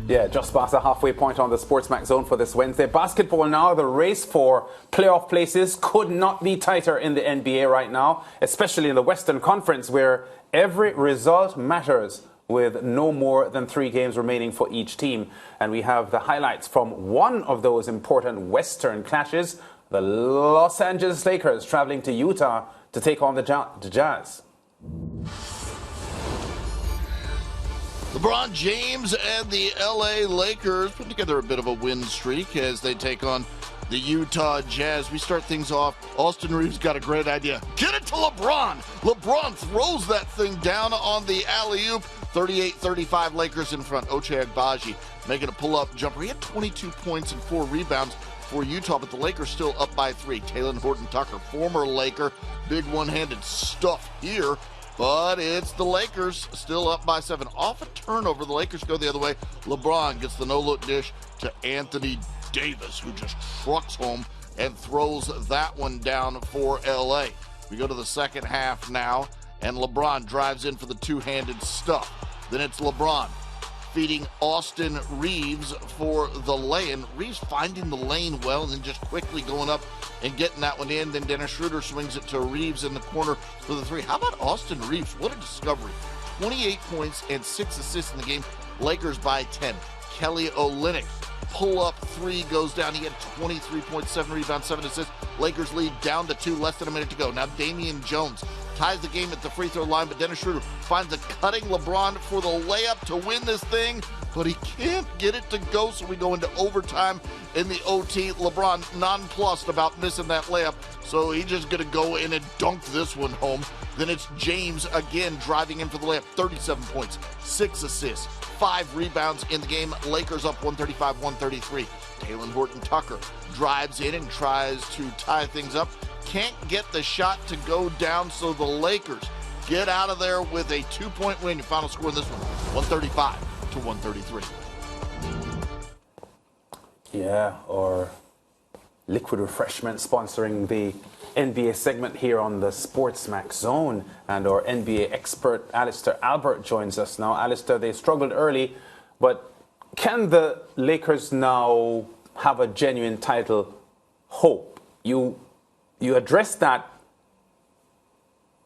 Yeah, just past the halfway point on the Sportsmax Zone for this Wednesday. Basketball now, the race for playoff places could not be tighter in the NBA right now, especially in the Western Conference where every result matters with no more than 3 games remaining for each team. And we have the highlights from one of those important Western clashes, the Los Angeles Lakers traveling to Utah to take on the Jazz. LeBron James and the LA Lakers put together a bit of a win streak as they take on the Utah Jazz. We start things off. Austin Reeves got a great idea. Get it to LeBron. LeBron throws that thing down on the alley-oop. 38-35 Lakers in front. Ochai Agbaji making a pull-up jumper. He had 22 points and 4 rebounds for Utah, but the Lakers still up by 3. Talen Horton-Tucker, former Laker, big one-handed stuff here. But it's the Lakers still up by 7. Off a turnover, the Lakers go the other way. LeBron gets the no-look dish to Anthony Davis, who just trucks home and throws that one down for LA. We go to the second half now, and LeBron drives in for the two-handed stuff. Then it's LeBron feeding Austin Reeves for the lay-in. Reeves finding the lane well and then just quickly going up and getting that one in. Then Dennis Schroeder swings it to Reeves in the corner for the 3. How about Austin Reeves? What a discovery. 28 points and 6 assists in the game. Lakers by 10. Kelly Olynyk, pull-up 3 goes down. He had 23 points, 7 rebounds, 7 assists. Lakers lead down to 2, less than a minute to go. Now Damian Jones ties the game at the free throw line, but Dennis Schroeder finds a cutting LeBron for the layup to win this thing, but he can't get it to go, so we go into overtime in the OT. LeBron nonplussed about missing that layup, so he's just going to go in and dunk this one home. Then it's James again driving in for the layup, 37 points, 6 assists, 5 rebounds in the game. Lakers up 135-133. Talen Horton-Tucker drives in and tries to tie things up. Can't get the shot to go down, so the Lakers get out of there with a 2-point win. Your final score in this one, 135-133. Yeah, or liquid refreshment sponsoring the NBA segment here on the Sportsmax Zone. And our NBA expert, Alister Albert, joins us now. Alister, they struggled early, but can the Lakers now have a genuine title hope? You addressed that,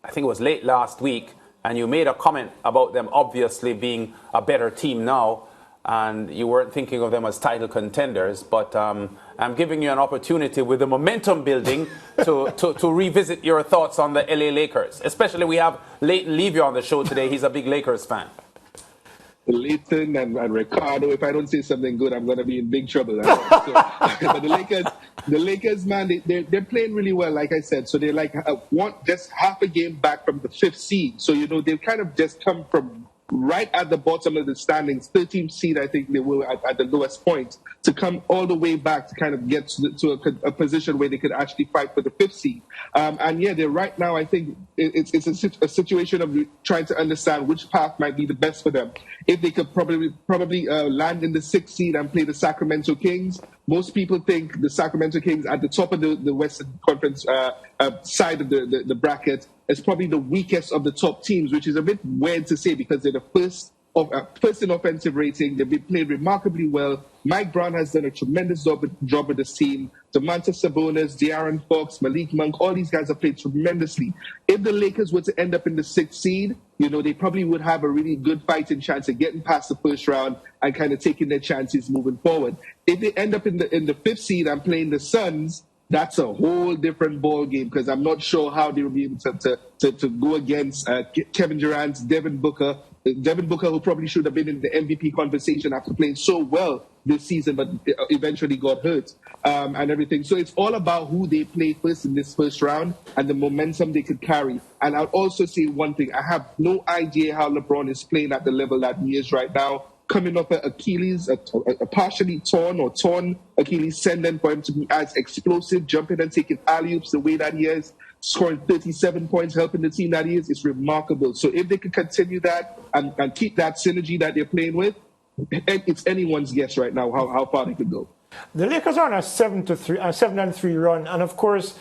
I think it was late last week, and you made a comment about them obviously being a better team now, and you weren't thinking of them as title contenders, but I'm giving you an opportunity with the momentum building to revisit your thoughts on the LA Lakers. Especially we have Leighton Levy on the show today. He's a big Lakers fan. Leighton and Ricardo, if I don't say something good, I'm going to be in big trouble. But the Lakers, man, they're playing really well, like I said. So they're like just half a game back from the 5th seed. So, they've kind of just come from right at the bottom of the standings, 13th seed, I think they were at the lowest point, to come all the way back to kind of get to a position where they could actually fight for the 5th seed. And yeah, they're right now, I think it's a situation of trying to understand which path might be the best for them. If they could probably land in the 6th seed and play the Sacramento Kings, most people think the Sacramento Kings at the top of the Western Conference side of the bracket is probably the weakest of the top teams, which is a bit weird to say because they're the first in offensive rating. They've been playing remarkably well. Mike Brown has done a tremendous job with this team. Domantas Sabonis, De'Aaron Fox, Malik Monk, all these guys have played tremendously. If the Lakers were to end up in the 6th seed, they probably would have a really good fighting chance of getting past the first round and kind of taking their chances moving forward. If they end up in the 5th seed and playing the Suns, that's a whole different ball game because I'm not sure how they will be able to go against Kevin Durant, Devin Booker, who probably should have been in the MVP conversation after playing so well this season, but eventually got hurt and everything. So it's all about who they play first in this first round and the momentum they could carry. And I'll also say one thing. I have no idea how LeBron is playing at the level that he is right now. Coming off Achilles, a partially torn Achilles tendon, for him to be as explosive, jumping and taking alley-oops the way that he is, scoring 37 points, helping the team that he is, it's remarkable. So if they could continue that and keep that synergy that they're playing with, it's anyone's guess right now how far they could go. The Lakers are on a 7-3 run, and of course,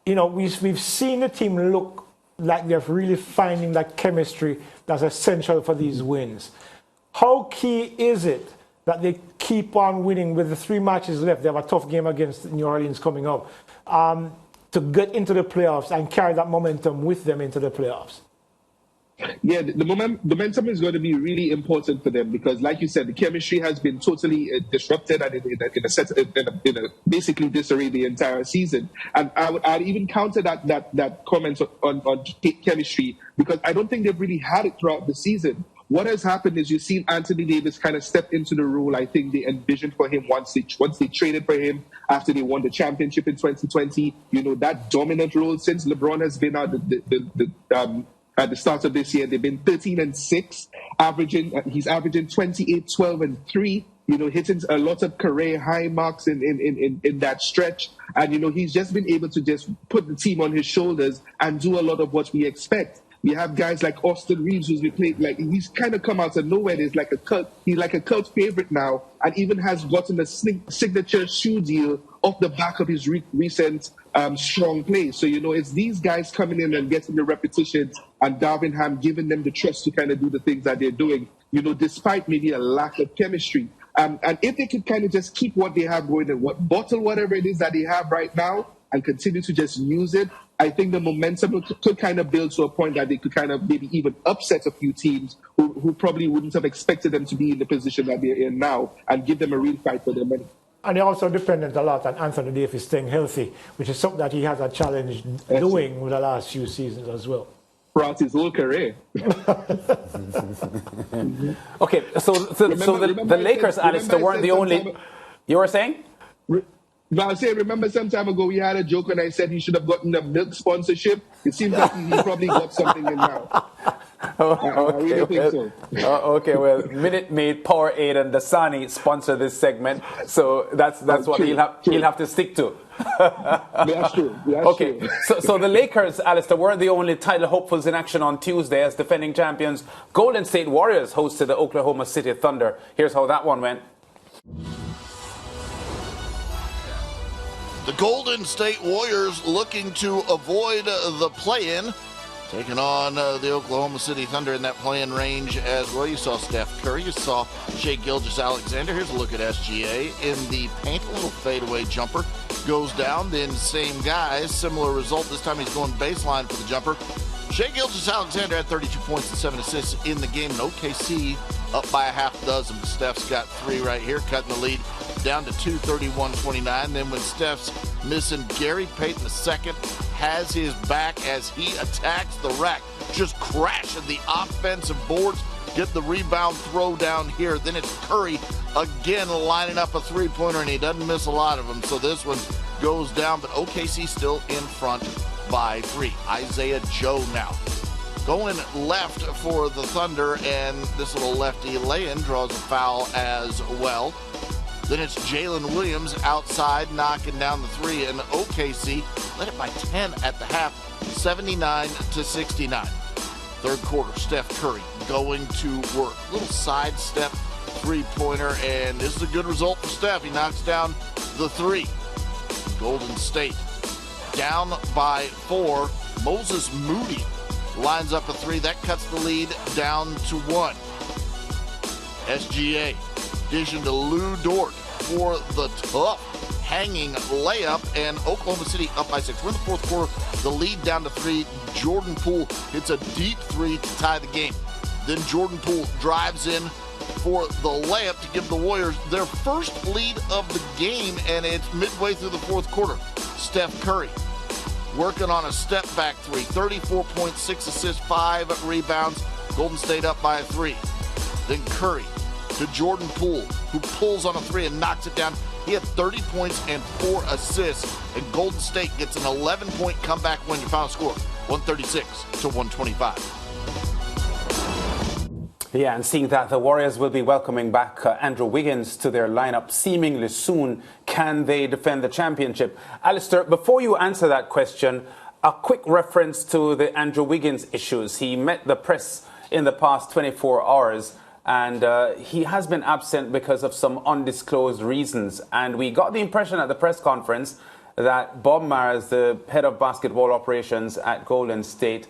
we've seen the team look like they're really finding that chemistry that's essential for these wins. How key is it that they keep on winning with the 3 matches left. They have a tough game against New Orleans coming up, to get into the playoffs and carry that momentum with them into the playoffs. Yeah, the momentum is going to be really important for them because, like you said, the chemistry has been totally disrupted and in a basically disarray the entire season. And I'd even counter that comment on chemistry because I don't think they've really had it throughout the season. What has happened is you've seen Anthony Davis kind of step into the role I think they envisioned for him once they traded for him after they won the championship in 2020. You know, that dominant role since LeBron has been out at the start of this year. They've been 13-6, he's averaging 28, 12, and 3. You know, hitting a lot of career high marks in that stretch, and you know he's just been able to just put the team on his shoulders and do a lot of what we expect. We have guys like Austin Reeves, who's been playing like he's kind of come out of nowhere. He's like a cult favorite now, and even has gotten a signature shoe deal off the back of his recent strong play. So you know, it's these guys coming in and getting the repetitions, and Darvin Ham giving them the trust to kind of do the things that they're doing. You know, despite maybe a lack of chemistry. And if they could kind of just keep what they have going and bottle whatever it is that they have right now and continue to just use it, I think the momentum could kind of build to a point that they could kind of maybe even upset a few teams who probably wouldn't have expected them to be in the position that they're in now and give them a real fight for their money. And they're also dependent a lot on Anthony Davis staying healthy, which is something that he has a challenge doing with the last few seasons as well. Throughout his whole career. Okay, so the Lakers, Alister, weren't the only... You were saying? No, I was saying, remember some time ago we had a joke when I said he should have gotten a milk sponsorship? It seems like he probably got something in now. I really think so. Okay, well, Minute Maid, Powerade, and Dasani sponsor this segment, so that's what true, he'll have to stick to. That's true. Okay, true. So the Lakers, Alister, weren't the only title hopefuls in action on Tuesday as defending champions Golden State Warriors hosted the Oklahoma City Thunder. Here's how that one went. The Golden State Warriors looking to avoid the play-in, taking on the Oklahoma City Thunder in that play-in range as well. You saw Steph Curry, you saw Shai Gilgeous-Alexander. Here's a look at SGA in the paint, a little fadeaway jumper. Goes down, then same guys, similar result. This time he's going baseline for the jumper. Shai Gilgeous-Alexander had 32 points and 7 assists in the game. And OKC up by a half dozen. Steph's got 3 right here, cutting the lead down to 2, 31-29. Then when Steph's missing, Gary Payton II has his back as he attacks the rack, just crashing the offensive boards. Get the rebound throw down here. Then it's Curry again lining up a three-pointer, and he doesn't miss a lot of them. So this one goes down, but OKC still in front by 3. Isaiah Joe now going left for the Thunder, and this little lefty lay-in draws a foul as well. Then it's Jalen Williams outside knocking down the 3, and OKC led it by 10 at the half, 79-69. Third quarter, Steph Curry going to work. Little sidestep three-pointer, and this is a good result for Steph. He knocks down the 3. Golden State down by 4. Moses Moody lines up a 3. That cuts the lead down to 1. SGA dishing to Lou Dort for the tough hanging layup, and Oklahoma City up by 6. We're in the fourth quarter, the lead down to 3. Jordan Poole hits a deep 3 to tie the game. Then Jordan Poole drives in for the layup to give the Warriors their first lead of the game, and it's midway through the fourth quarter. Steph Curry working on a step back 3, 34 points, 6 assists, 5 rebounds. Golden State up by 3. Then Curry to Jordan Poole, who pulls on a 3 and knocks it down. He had 30 points and 4 assists, and Golden State gets an 11-point comeback win. Your final score, 136-125. Yeah, and seeing that the Warriors will be welcoming back Andrew Wiggins to their lineup seemingly soon, can they defend the championship? Alister, before you answer that question, a quick reference to the Andrew Wiggins issues. He met the press in the past 24 hours, and he has been absent because of some undisclosed reasons. And we got the impression at the press conference that Bob Myers, the head of basketball operations at Golden State,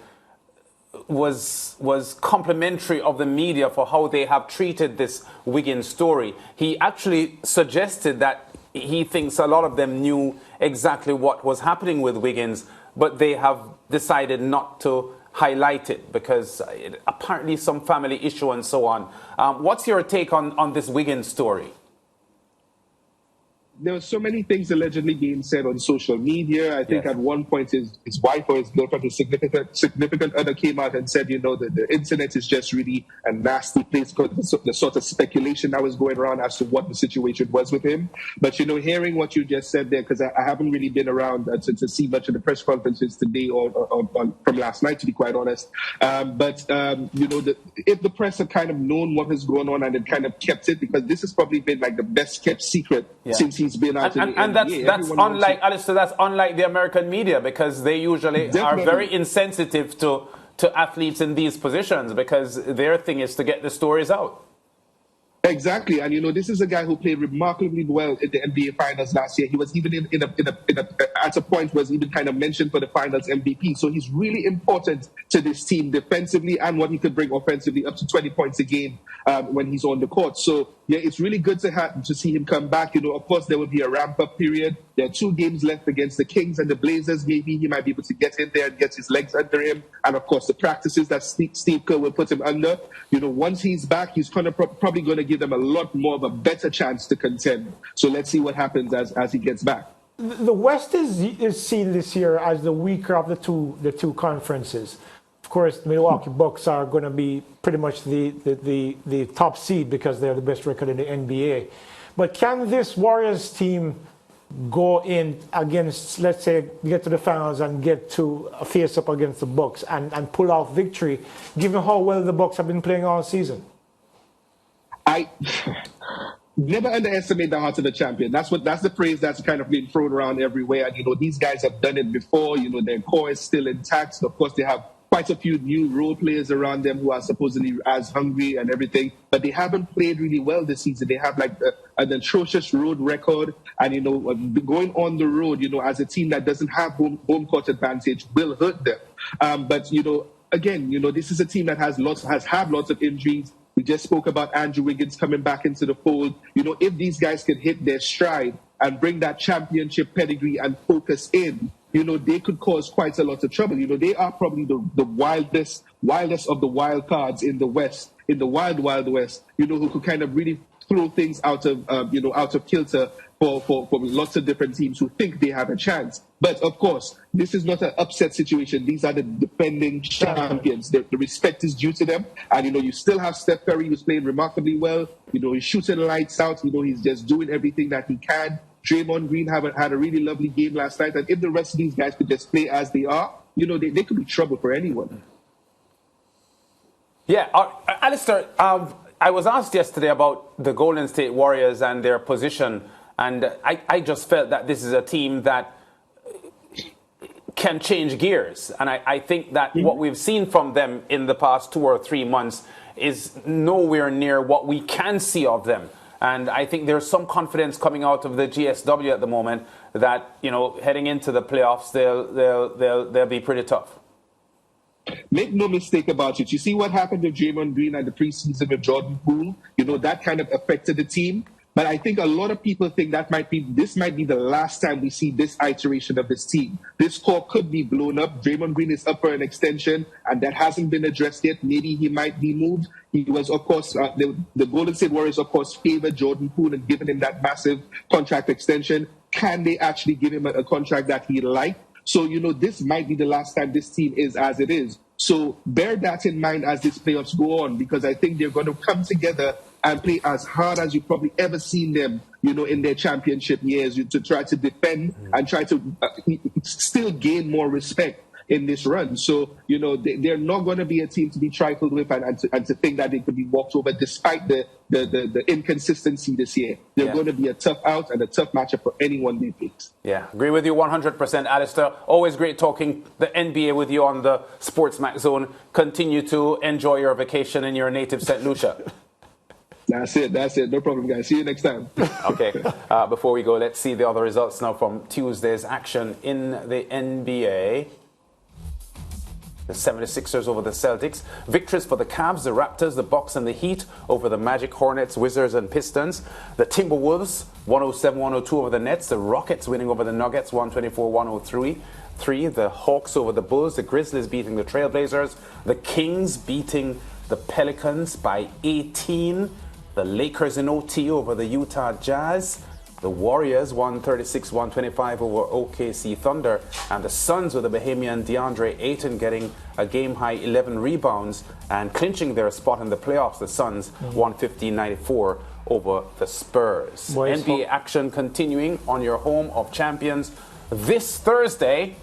was complimentary of the media for how they have treated this Wiggins story. He actually suggested that he thinks a lot of them knew exactly what was happening with Wiggins, but they have decided not to highlight it because apparently some family issue and so on. What's your take on this Wiggins story? There were so many things allegedly being said on social media. I think at one point his wife or his girlfriend, his significant other came out and said, that the internet is just really a nasty place because the sort of speculation that was going around as to what the situation was with him. But, hearing what you just said there, because I haven't really been around to see much of the press conferences today or from last night, to be quite honest. But if the press had kind of known what was going on and had kind of kept it, because this has probably been like the best kept secret since he's been out in the NBA. That's unlike, Alister, that's unlike the American media because they usually are very insensitive to athletes in these positions because their thing is to get the stories out. Exactly, and this is a guy who played remarkably well in the NBA Finals last year. He was even at a point was even kind of mentioned for the Finals MVP. So he's really important to this team defensively and what he could bring offensively, up to 20 points a game when he's on the court. So yeah, it's really good to see him come back. Of course there will be a ramp up period. There are 2 games left against the Kings and the Blazers. Maybe he might be able to get in there and get his legs under him. And of course the practices that Steve Kerr will put him under. Once he's back, he's probably going to give them a lot more of a better chance to contend. So let's see what happens as he gets back. The West is seen this year as the weaker of the two conferences. Of course, the Milwaukee Bucks are going to be pretty much the top seed because they're the best record in the NBA. But can this Warriors team go in against, let's say, get to the finals and get to a face-up against the Bucks and pull off victory, given how well the Bucks have been playing all season? I never underestimate the heart of the champion. That's the phrase that's kind of been thrown around everywhere. And, these guys have done it before. Their core is still intact. Of course, they have quite a few new role players around them who are supposedly as hungry and everything, but they haven't played really well this season. They have like an atrocious road record, and going on the road, as a team that doesn't have home court advantage will hurt them. But again, this is a team that has had lots of injuries. We just spoke about Andrew Wiggins coming back into the fold. If these guys could hit their stride and bring that championship pedigree and focus in, they could cause quite a lot of trouble. They are probably the wildest of the wild cards in the West, in the wild West, who could kind of really throw things out of kilter for lots of different teams who think they have a chance. But of course, this is not an upset situation. These are the defending champions. The respect is due to them. And, you still have Steph Curry, who's playing remarkably well. He's shooting lights out. He's just doing everything that he can. Draymond Green had a really lovely game last night. And if the rest of these guys could just play as they are, they could be trouble for anyone. Yeah, Alister, I was asked yesterday about the Golden State Warriors and their position. And I just felt that this is a team that can change gears. And I think that what we've seen from them in the past 2 or 3 months is nowhere near what we can see of them. And I think there's some confidence coming out of the GSW at the moment that, heading into the playoffs, they'll be pretty tough. Make no mistake about it. You see what happened to Draymond Green at the preseason with Jordan Poole? That kind of affected the team. But I think a lot of people think this might be the last time we see this iteration of this team. This core could be blown up. Draymond Green is up for an extension, and that hasn't been addressed yet. Maybe he might be moved. He was, of course, the Golden State Warriors, of course, favored Jordan Poole and given him that massive contract extension. Can they actually give him a contract that he liked? So, this might be the last time this team is as it is. So bear that in mind as these playoffs go on, because I think they're going to come together and play as hard as you've probably ever seen them, in their championship years, to try to defend and try to still gain more respect in this run. So, they're not going to be a team to be trifled with and to think that they could be walked over despite the inconsistency this year. They're going to be a tough out and a tough matchup for anyone they face. Yeah, agree with you 100%, Alister. Always great talking the NBA with you on the Sports Mac Zone. Continue to enjoy your vacation in your native St. Lucia. That's it. No problem, guys. See you next time. Okay. Before we go, let's see the other results now from Tuesday's action in the NBA. The 76ers over the Celtics. Victories for the Cavs, the Raptors, the Bucks, and the Heat over the Magic, Hornets, Wizards, and Pistons. The Timberwolves, 107-102 over the Nets. The Rockets winning over the Nuggets, 124-103. The Hawks over the Bulls. The Grizzlies beating the Trailblazers. The Kings beating the Pelicans by 18. The Lakers in OT over the Utah Jazz. The Warriors 136-125 over OKC Thunder, and the Suns with the Bahamian DeAndre Ayton getting a game-high 11 rebounds and clinching their spot in the playoffs. The Suns 115-94 over the Spurs. NBA action continuing on your home of champions this Thursday.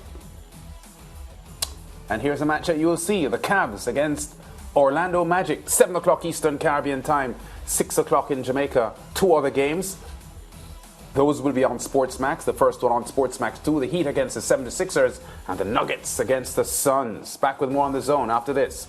And here's a match that you'll see. The Cavs against Orlando Magic, 7 o'clock Eastern Caribbean time, 6 o'clock in Jamaica. 2 other games. Those will be on Sportsmax. The first one on Sportsmax 2, the Heat against the 76ers, and the Nuggets against the Suns. Back with more on The Zone after this.